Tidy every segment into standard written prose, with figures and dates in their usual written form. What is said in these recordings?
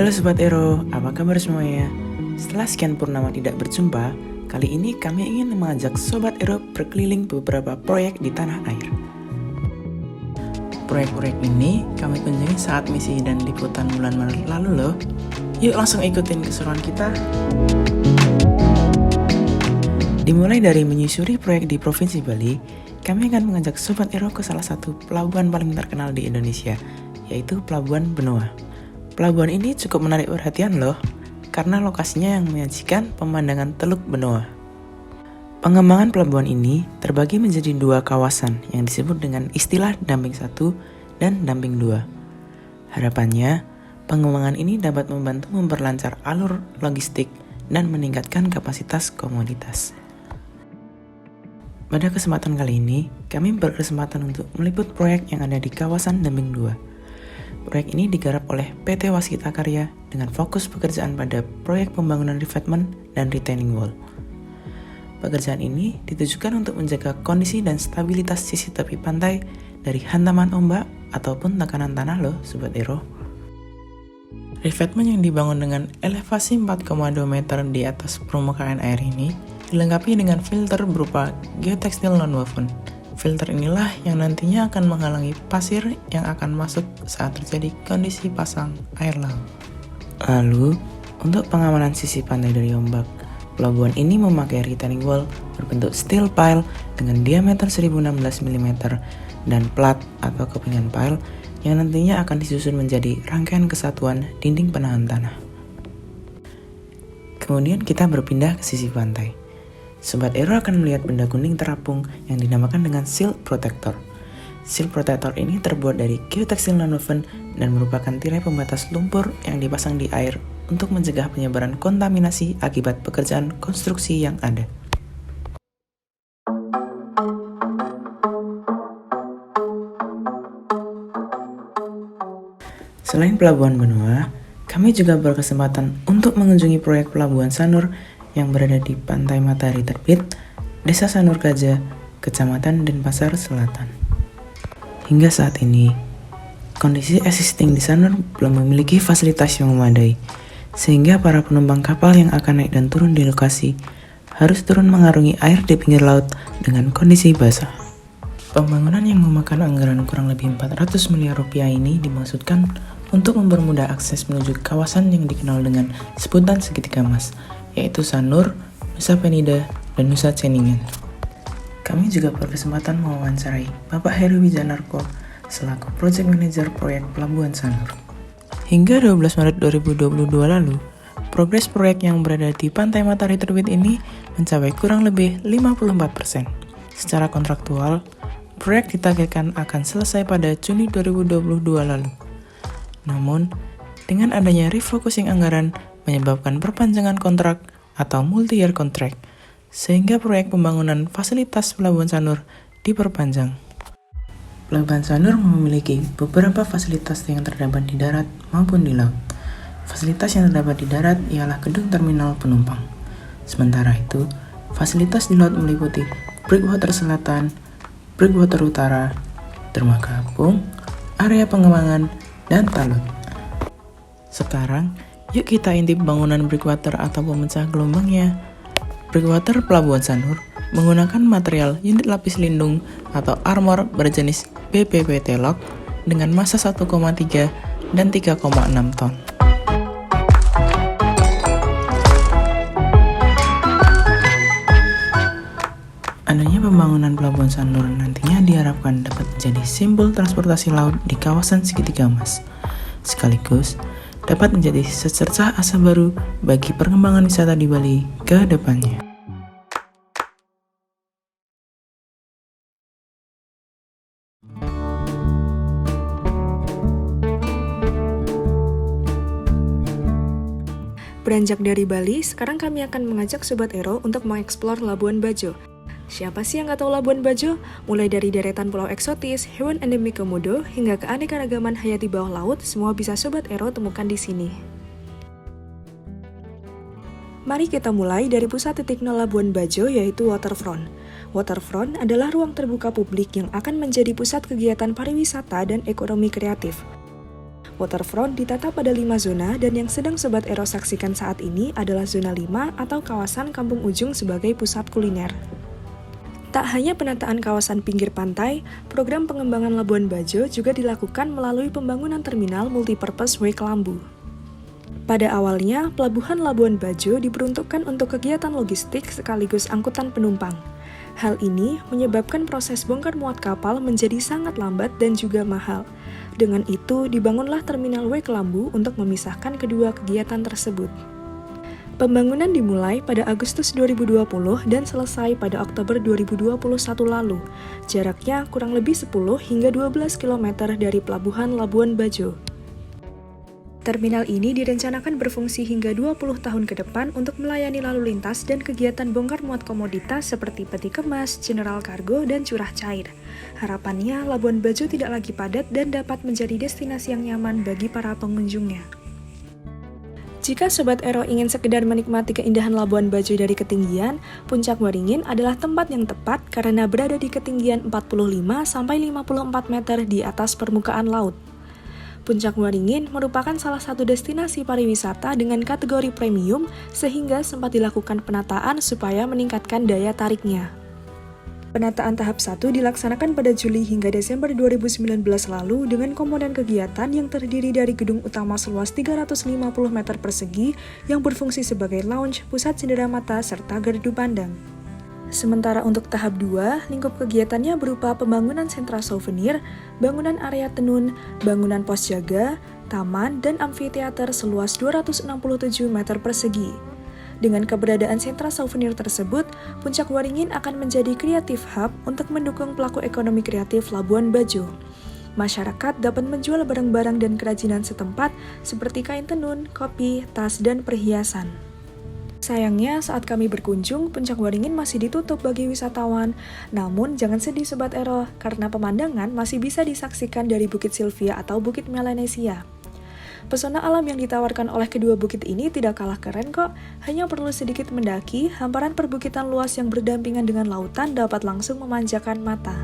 Halo Sobat Ero, apa kabar semuanya? Setelah sekian purnama tidak berjumpa, kali ini kami ingin mengajak Sobat Ero berkeliling beberapa proyek di tanah air. Proyek-proyek ini kami kunjungi saat misi dan liputan bulan Maret lalu loh. Yuk langsung ikutin keseruan kita. Dimulai dari menyusuri proyek di Provinsi Bali, kami akan mengajak Sobat Ero ke salah satu pelabuhan paling terkenal di Indonesia, yaitu Pelabuhan Benoa. Pelabuhan ini cukup menarik perhatian loh, karena lokasinya yang menyajikan pemandangan Teluk Benoa. Pengembangan pelabuhan ini terbagi menjadi dua kawasan yang disebut dengan istilah Damping 1 dan Damping 2. Harapannya, pengembangan ini dapat membantu memperlancar alur logistik dan meningkatkan kapasitas komoditas. Pada kesempatan kali ini, kami berkesempatan untuk meliput proyek yang ada di kawasan Damping 2. Proyek ini digarap oleh PT Waskita Karya dengan fokus pekerjaan pada proyek pembangunan revetment dan retaining wall. Pekerjaan ini ditujukan untuk menjaga kondisi dan stabilitas sisi tepi pantai dari hantaman ombak ataupun tekanan tanah loh Sobat Ero. Revetment yang dibangun dengan elevasi 4,2 meter di atas permukaan air ini dilengkapi dengan filter berupa geotekstil non-woven. Filter inilah yang nantinya akan menghalangi pasir yang akan masuk saat terjadi kondisi pasang air laut. Lalu, untuk pengamanan sisi pantai dari ombak, pelabuhan ini memakai retaining wall berbentuk steel pile dengan diameter 1016 mm dan plat atau kepingan pile yang nantinya akan disusun menjadi rangkaian kesatuan dinding penahan tanah. Kemudian kita berpindah ke sisi pantai. Sobat Ero akan melihat benda kuning terapung yang dinamakan dengan Shield Protector. Shield Protector ini terbuat dari geotekstil non-woven dan merupakan tirai pembatas lumpur yang dipasang di air untuk mencegah penyebaran kontaminasi akibat pekerjaan konstruksi yang ada. Selain Pelabuhan Benoa, kami juga berkesempatan untuk mengunjungi proyek Pelabuhan Sanur yang berada di Pantai Matahari Terbit, Desa Sanur Kaja, Kecamatan Denpasar Selatan. Hingga saat ini, kondisi existing di Sanur belum memiliki fasilitas yang memadai, sehingga para penumpang kapal yang akan naik dan turun di lokasi harus turun mengarungi air di pinggir laut dengan kondisi basah. Pembangunan yang memakan anggaran kurang lebih 400 miliar rupiah ini dimaksudkan untuk mempermudah akses menuju kawasan yang dikenal dengan sebutan segitiga emas, yaitu Sanur, Nusa Penida, dan Nusa Ceningan. Kami juga berkesempatan mewawancarai Bapak Heru Wijanarko selaku Project Manager proyek Pelabuhan Sanur. Hingga 12 Maret 2022 lalu, progres proyek yang berada di Pantai Matahari Terbit ini mencapai kurang lebih 54%. Secara kontraktual, proyek ditargetkan akan selesai pada Juni 2022 lalu. Namun, dengan adanya refocusing anggaran menyebabkan perpanjangan kontrak atau multi-year contract, sehingga proyek pembangunan fasilitas Pelabuhan Sanur diperpanjang. Pelabuhan Sanur memiliki beberapa fasilitas yang terdapat di darat maupun di laut. Fasilitas yang terdapat di darat ialah gedung terminal penumpang. Sementara itu, fasilitas di laut meliputi breakwater selatan, breakwater utara, dermaga apung, area pengembangan, dan talut. Sekarang, yuk kita intip bangunan breakwater atau pemecah gelombangnya. Breakwater Pelabuhan Sanur menggunakan material unit lapis lindung atau armor berjenis BPPT Lock dengan massa 1,3 dan 3,6 ton. Adanya pembangunan Pelabuhan Sanur nantinya diharapkan dapat menjadi simbol transportasi laut di kawasan segitiga emas, sekaligus dapat menjadi secercah asa baru bagi perkembangan wisata di Bali ke depannya. Beranjak dari Bali, sekarang kami akan mengajak Sobat Ero untuk mengeksplor Labuan Bajo. Siapa sih yang nggak tahu Labuan Bajo? Mulai dari deretan pulau eksotis, hewan endemik Komodo, hingga keanekaragaman hayati bawah laut, semua bisa Sobat Ero temukan di sini. Mari kita mulai dari pusat titik nol Labuan Bajo, yaitu Waterfront. Waterfront adalah ruang terbuka publik yang akan menjadi pusat kegiatan pariwisata dan ekonomi kreatif. waterfront ditata pada 5 zona dan yang sedang Sobat Ero saksikan saat ini adalah zona 5 atau kawasan Kampung Ujung sebagai pusat kuliner. Tak hanya penataan kawasan pinggir pantai, program pengembangan Labuan Bajo juga dilakukan melalui pembangunan terminal multipurpose Way Kelambu. Pada awalnya, Pelabuhan Labuan Bajo diperuntukkan untuk kegiatan logistik sekaligus angkutan penumpang. Hal ini menyebabkan proses bongkar muat kapal menjadi sangat lambat dan juga mahal. Dengan itu, dibangunlah Terminal W Kelambu untuk memisahkan kedua kegiatan tersebut. Pembangunan dimulai pada Agustus 2020 dan selesai pada Oktober 2021 lalu. Jaraknya kurang lebih 10 hingga 12 km dari Pelabuhan Labuan Bajo. Terminal ini direncanakan berfungsi hingga 20 tahun ke depan untuk melayani lalu lintas dan kegiatan bongkar muat komoditas seperti peti kemas, general cargo, dan curah cair. Harapannya, Labuan Bajo tidak lagi padat dan dapat menjadi destinasi yang nyaman bagi para pengunjungnya. Jika Sobat Ero ingin sekedar menikmati keindahan Labuan Bajo dari ketinggian, Puncak Waringin adalah tempat yang tepat karena berada di ketinggian 45-54 meter di atas permukaan laut. Puncak Waringin merupakan salah satu destinasi pariwisata dengan kategori premium sehingga sempat dilakukan penataan supaya meningkatkan daya tariknya. Penataan tahap 1 dilaksanakan pada Juli hingga Desember 2019 lalu dengan komponen kegiatan yang terdiri dari gedung utama seluas 350 meter persegi yang berfungsi sebagai lounge, pusat cenderamata, serta gardu pandang. Sementara untuk tahap 2, lingkup kegiatannya berupa pembangunan sentra souvenir, bangunan area tenun, bangunan pos jaga, taman, dan amfiteater seluas 267 meter persegi. Dengan keberadaan sentra souvenir tersebut, Puncak Waringin akan menjadi creative hub untuk mendukung pelaku ekonomi kreatif Labuan Bajo. Masyarakat dapat menjual barang-barang dan kerajinan setempat seperti kain tenun, kopi, tas, dan perhiasan. Sayangnya, saat kami berkunjung, Puncak Waringin masih ditutup bagi wisatawan. Namun, jangan sedih Sobat Ero, karena pemandangan masih bisa disaksikan dari Bukit Sylvia atau Bukit Melanesia. Pesona alam yang ditawarkan oleh kedua bukit ini tidak kalah keren kok. Hanya perlu sedikit mendaki, hamparan perbukitan luas yang berdampingan dengan lautan dapat langsung memanjakan mata.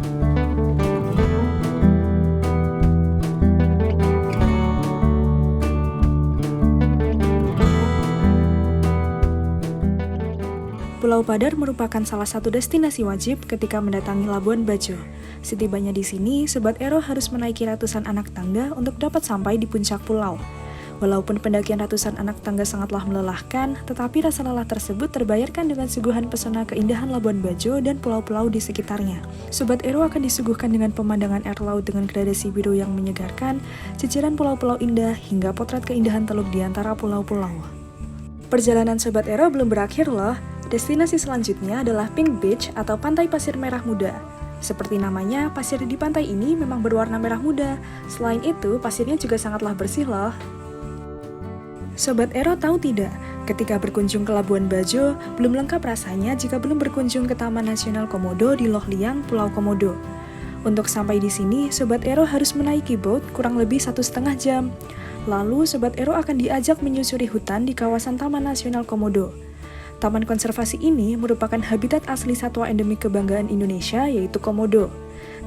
Pulau Padar merupakan salah satu destinasi wajib ketika mendatangi Labuan Bajo. Setibanya di sini, Sobat Ero harus menaiki ratusan anak tangga untuk dapat sampai di puncak pulau. Walaupun pendakian ratusan anak tangga sangatlah melelahkan, tetapi rasa lelah tersebut terbayarkan dengan suguhan pesona keindahan Labuan Bajo dan pulau-pulau di sekitarnya. Sobat Ero akan disuguhkan dengan pemandangan air laut dengan gradasi biru yang menyegarkan, jajaran pulau-pulau indah, hingga potret keindahan teluk di antara pulau-pulau. Perjalanan Sobat Ero belum berakhir loh. Destinasi selanjutnya adalah Pink Beach atau Pantai Pasir Merah Muda. Seperti namanya, pasir di pantai ini memang berwarna merah muda. Selain itu, pasirnya juga sangatlah bersih loh. Sobat Ero tahu tidak, ketika berkunjung ke Labuan Bajo, belum lengkap rasanya jika belum berkunjung ke Taman Nasional Komodo di Loh Liang, Pulau Komodo. Untuk sampai di sini, Sobat Ero harus menaiki boat kurang lebih 1,5 jam. Lalu, Sobat Ero akan diajak menyusuri hutan di kawasan Taman Nasional Komodo. Taman konservasi ini merupakan habitat asli satwa endemik kebanggaan Indonesia, yaitu komodo.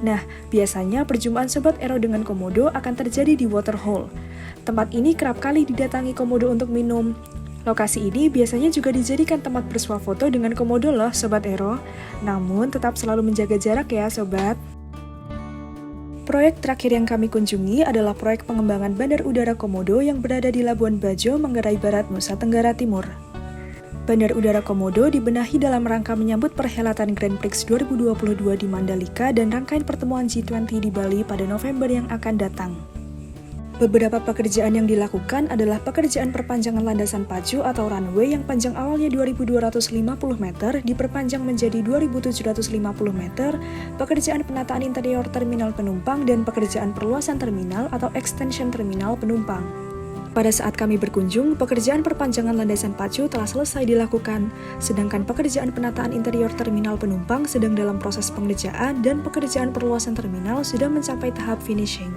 Nah, biasanya perjumpaan Sobat Ero dengan komodo akan terjadi di waterhole. Tempat ini kerap kali didatangi komodo untuk minum. Lokasi ini biasanya juga dijadikan tempat bersuah foto dengan komodo loh, Sobat Ero. Namun, tetap selalu menjaga jarak ya, Sobat. Proyek terakhir yang kami kunjungi adalah proyek pengembangan Bandar Udara Komodo yang berada di Labuan Bajo, Manggarai Barat, Nusa Tenggara Timur. Bandar Udara Komodo dibenahi dalam rangka menyambut perhelatan Grand Prix 2022 di Mandalika dan rangkaian pertemuan G20 di Bali pada November yang akan datang. Beberapa pekerjaan yang dilakukan adalah pekerjaan perpanjangan landasan pacu atau runway yang panjang awalnya 2.250 meter diperpanjang menjadi 2.750 meter, pekerjaan penataan interior terminal penumpang, dan pekerjaan perluasan terminal atau extension terminal penumpang. Pada saat kami berkunjung, pekerjaan perpanjangan landasan pacu telah selesai dilakukan, sedangkan pekerjaan penataan interior terminal penumpang sedang dalam proses pengerjaan dan pekerjaan perluasan terminal sudah mencapai tahap finishing.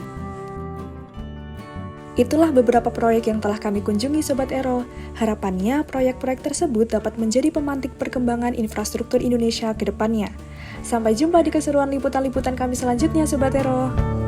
Itulah beberapa proyek yang telah kami kunjungi Sobat Ero. Harapannya, proyek-proyek tersebut dapat menjadi pemantik perkembangan infrastruktur Indonesia ke depannya. Sampai jumpa di keseruan liputan-liputan kami selanjutnya Sobat Ero.